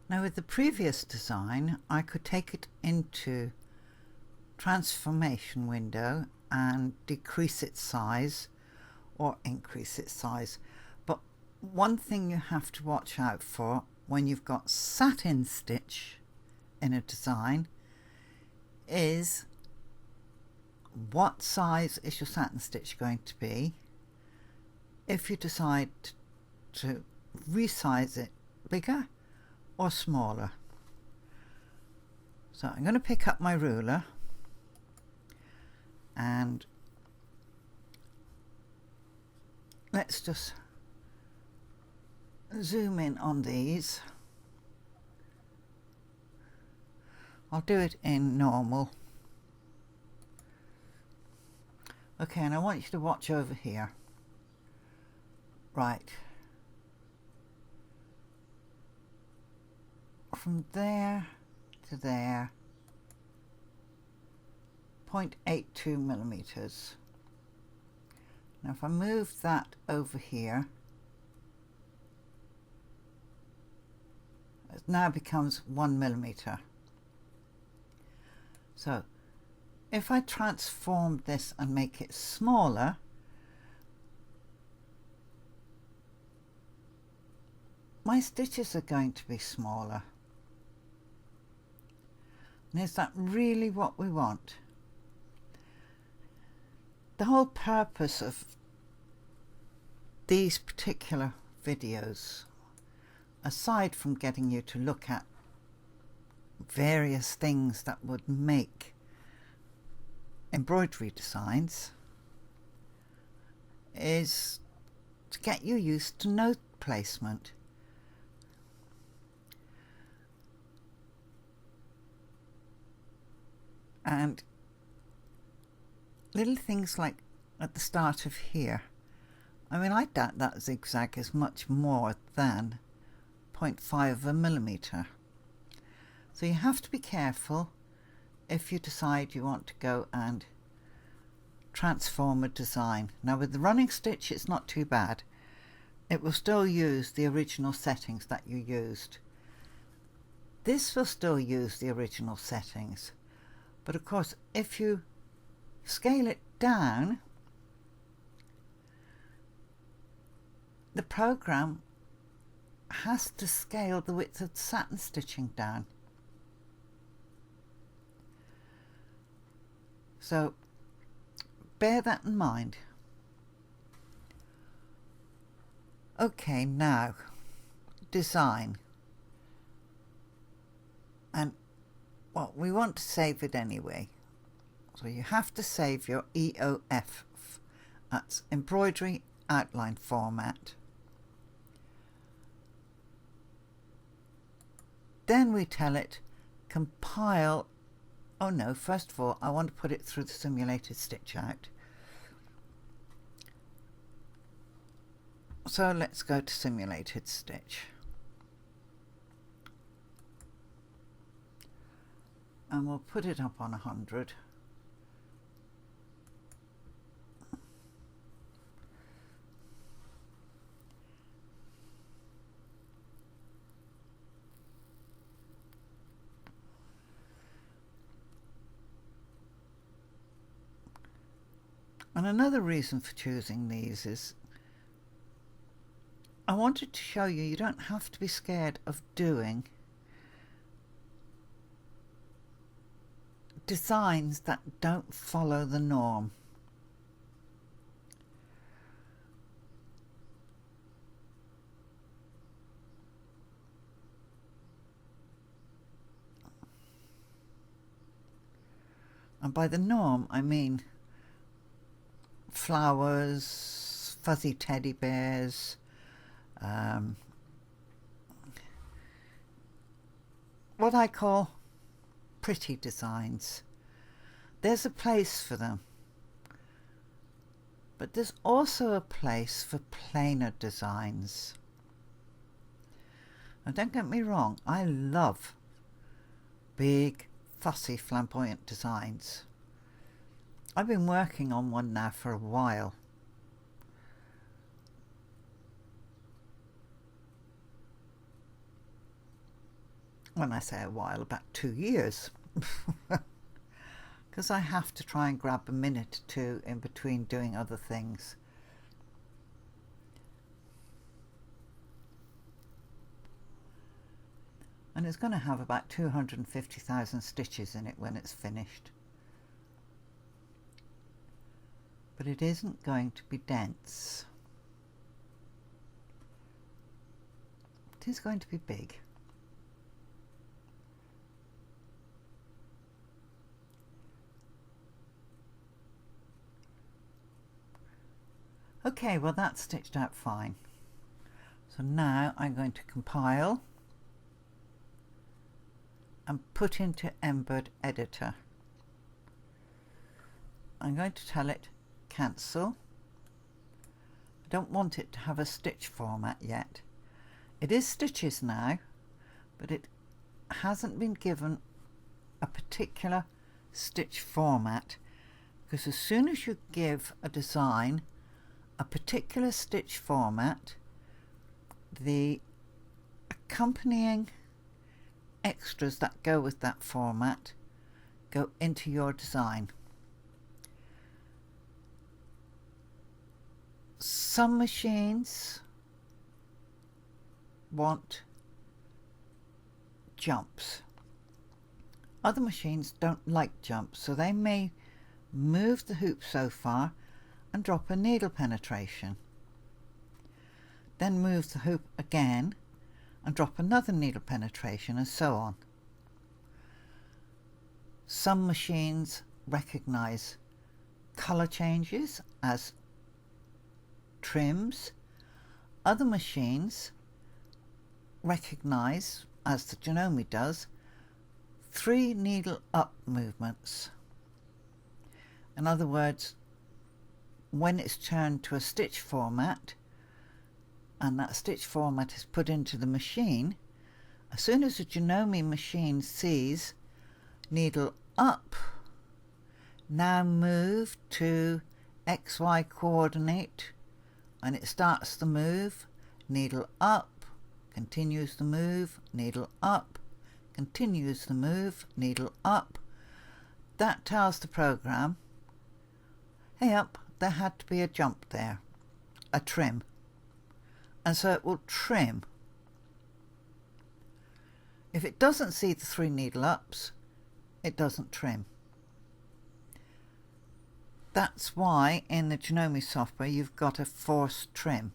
Now with the previous design, I could take it into transformation window and decrease its size or increase its size. But one thing you have to watch out for when you've got satin stitch in a design is what size is your satin stitch going to be if you decide to resize it bigger or smaller. So I'm going to pick up my ruler and let's just zoom in on these. I'll do it in normal. Okay, and I want you to watch over here. Right. From there to there, 0.82 millimeters. Now if I move that over here, it now becomes 1 millimeter. So if I transform this and make it smaller, my stitches are going to be smaller. And is that really what we want? The whole purpose of these particular videos, aside from getting you to look at various things that would make embroidery designs, is to get you used to note placement. And little things like at the start of here, I mean, I doubt that zigzag is much more than 0.5 of a millimeter. So you have to be careful if you decide you want to go and transform a design. Now with the running stitch, it's not too bad. It will still use the original settings that you used. This will still use the original settings. But of course, if you scale it down, the program has to scale the width of the satin stitching down. So bear that in mind. Okay, now design. And well, we want to save it anyway. So you have to save your EOF. That's embroidery outline format. Then we tell it compile. Oh no, first of all, I want to put it through the simulated stitch out. So let's go to simulated stitch. And we'll put it up on 100. And another reason for choosing these is I wanted to show you don't have to be scared of doing designs that don't follow the norm. And by the norm, I mean flowers, fuzzy teddy bears, what I call pretty designs. There's a place for them, but there's also a place for plainer designs. Now don't get me wrong, I love big, fussy, flamboyant designs. I've been working on one now for a while. When I say a while, about 2 years. Because I have to try and grab a minute or two in between doing other things. And it's going to have about 250,000 stitches in it when it's finished. But it isn't going to be dense. It is going to be big. Okay, well that's stitched out fine. So now I'm going to compile and put into Embird editor. I'm going to tell it cancel. I don't want it to have a stitch format yet. It is stitches now, but it hasn't been given a particular stitch format, because as soon as you give a design a particular stitch format, the accompanying extras that go with that format go into your design. Some machines want jumps. Other machines don't like jumps, so they may move the hoop so far and drop a needle penetration. Then move the hoop again and drop another needle penetration, and so on. Some machines recognize color changes as trims. Other machines recognize, as the Janome does, 3 needle up movements. In other words, when it's turned to a stitch format and that stitch format is put into the machine, as soon as the Janome machine sees needle up, now move to XY coordinate, and it starts the move, needle up, continues the move, needle up, continues the move, needle up. That tells the program, hey up, there had to be a jump there, a trim. And so it will trim. If it doesn't see the 3 needle ups, it doesn't trim. That's why in the Janome software you've got a forced trim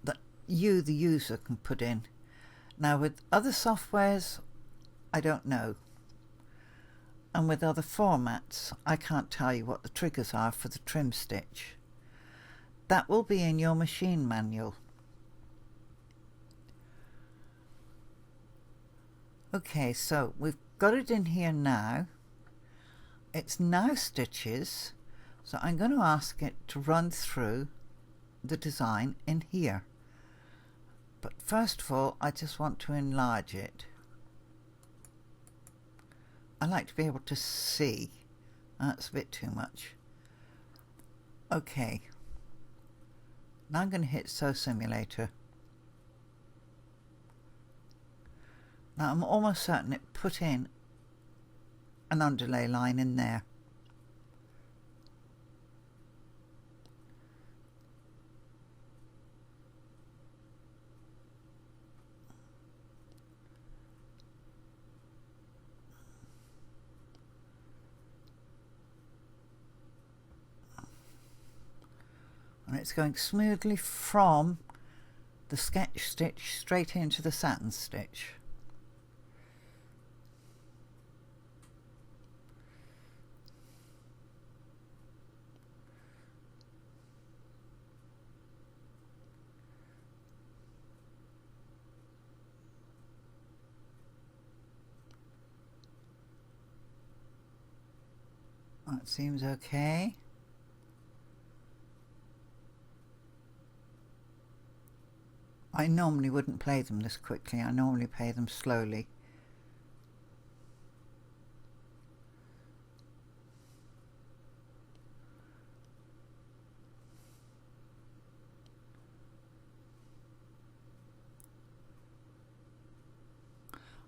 that you, the user, can put in. Now with other softwares, I don't know. And with other formats, I can't tell you what the triggers are for the trim stitch. That will be in your machine manual. Okay, so we've got it in here now. It's now stitches, so I'm going to ask it to run through the design in here. But first of all, I just want to enlarge it. I like to be able to see. That's a bit too much. Okay. Now I'm going to hit Sew Simulator. Now I'm almost certain it put in an underlay line in there. And it's going smoothly from the sketch stitch straight into the satin stitch. That seems okay. I normally wouldn't play them this quickly. I normally play them slowly.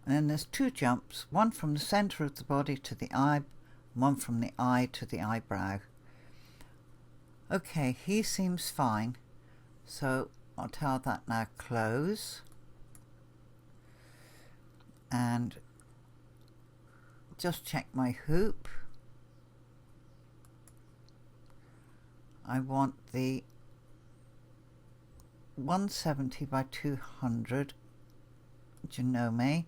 And then there's 2 jumps, one from the center of the body to the eye, one from the eye to the eyebrow. Okay, he seems fine, so I'll tell that now close, and just check my hoop. I want the 170 by 200 Genome,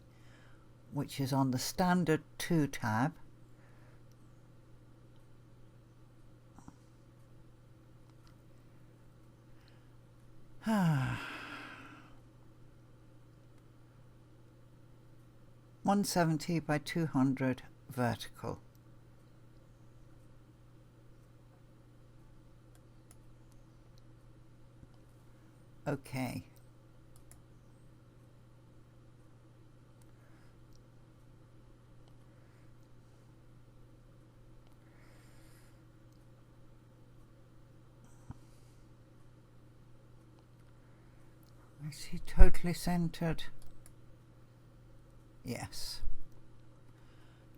which is on the standard 2 tab. Ah. 170 by 200 vertical. Okay. Is he totally centered? Yes.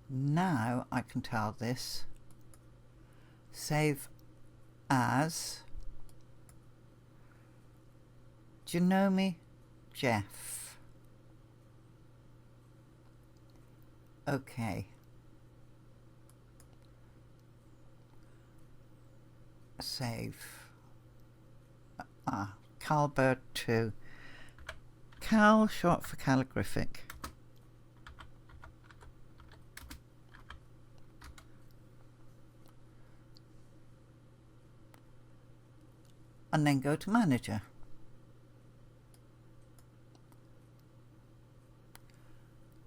Now I can tell this save as Genome Jeff. Okay. Save. Embird 2. Cal, short for calligraphic. And then go to Manager.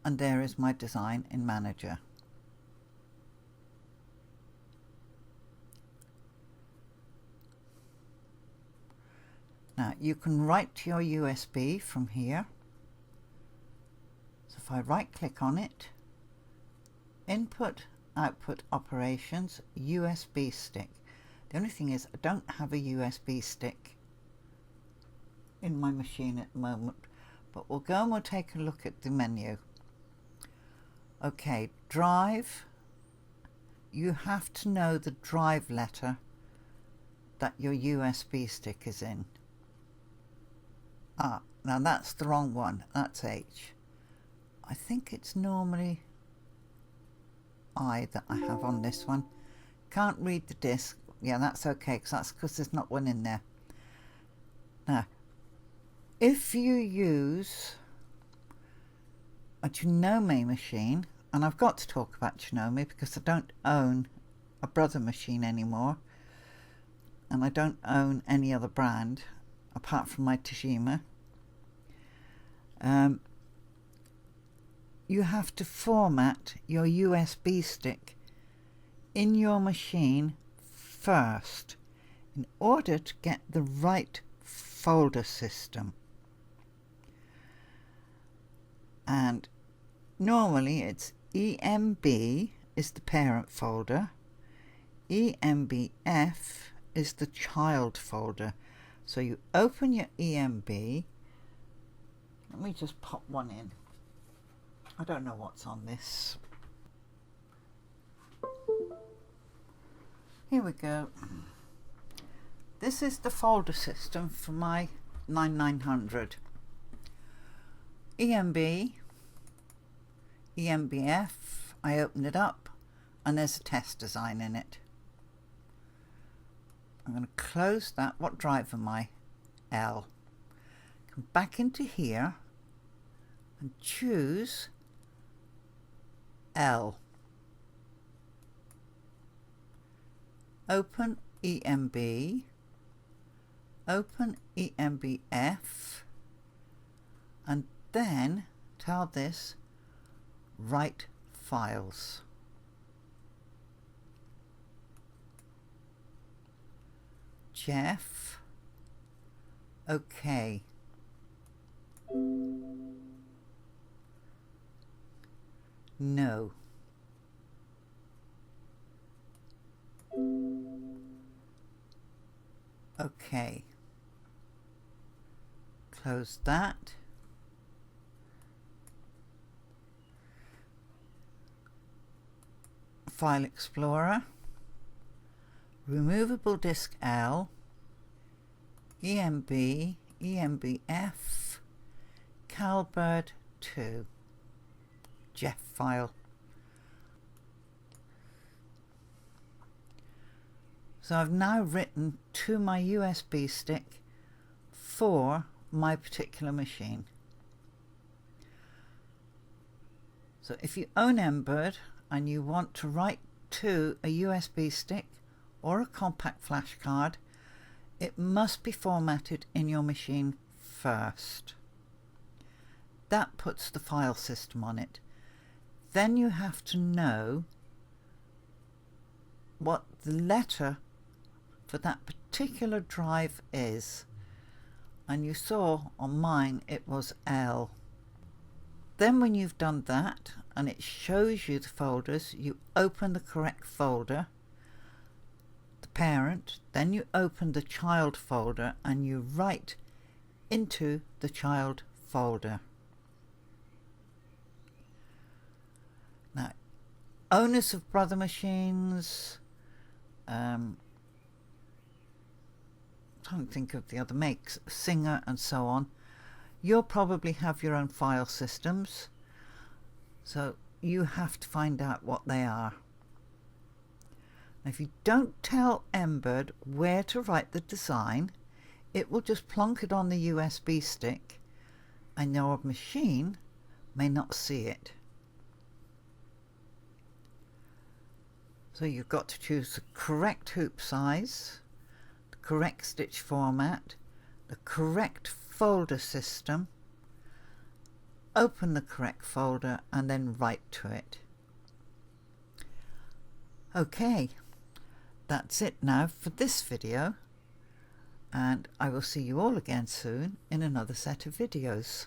And there is my design in Manager. Now you can write to your USB from here. So if I right click on it, Input, Output Operations, USB stick. The only thing is I don't have a USB stick in my machine at the moment, but we'll go and we'll take a look at the menu. Okay, drive. You have to know the drive letter that your USB stick is in. Now that's the wrong one. That's H. I think it's normally I that I have on this one. Can't read the disk. Yeah, that's okay, because that's because there's not one in there. Now, if you use a Genome machine, and I've got to talk about Genome because I don't own a brother machine anymore, and I don't own any other brand apart from my Tajima. You have to format your USB stick in your machine first in order to get the right folder system. And normally it's EMB is the parent folder, EMBF is the child folder. So you open your EMB. Let me just pop one in. I don't know what's on this. Here we go. This is the folder system for my 9900. EMB, EMBF, I open it up and there's a test design in it. I'm going to close that. What drive am I? L. Come back into here and choose L. Open EMB, open EMBF, and then tell this write files. Jeff, okay. No. Okay. Close that. File Explorer, Removable Disk L, EMB, EMBF, Embird 2, JEF file. So I've now written to my USB stick for my particular machine. So if you own Embird and you want to write to a USB stick or a compact flash card, it must be formatted in your machine first. That puts the file system on it. Then you have to know what the letter for that particular drive is. And you saw on mine it was L. Then when you've done that and it shows you the folders, you open the correct folder, the parent, then you open the child folder and you write into the child folder. Now, owners of brother machines, I don't think of the other makes, Singer and so on, you'll probably have your own file systems, so you have to find out what they are. Now, if you don't tell Embird where to write the design, it will just plonk it on the USB stick and your machine may not see it. So you've got to choose the correct hoop size, the correct stitch format, the correct folder system, open the correct folder and then write to it. Okay, that's it now for this video, and I will see you all again soon in another set of videos.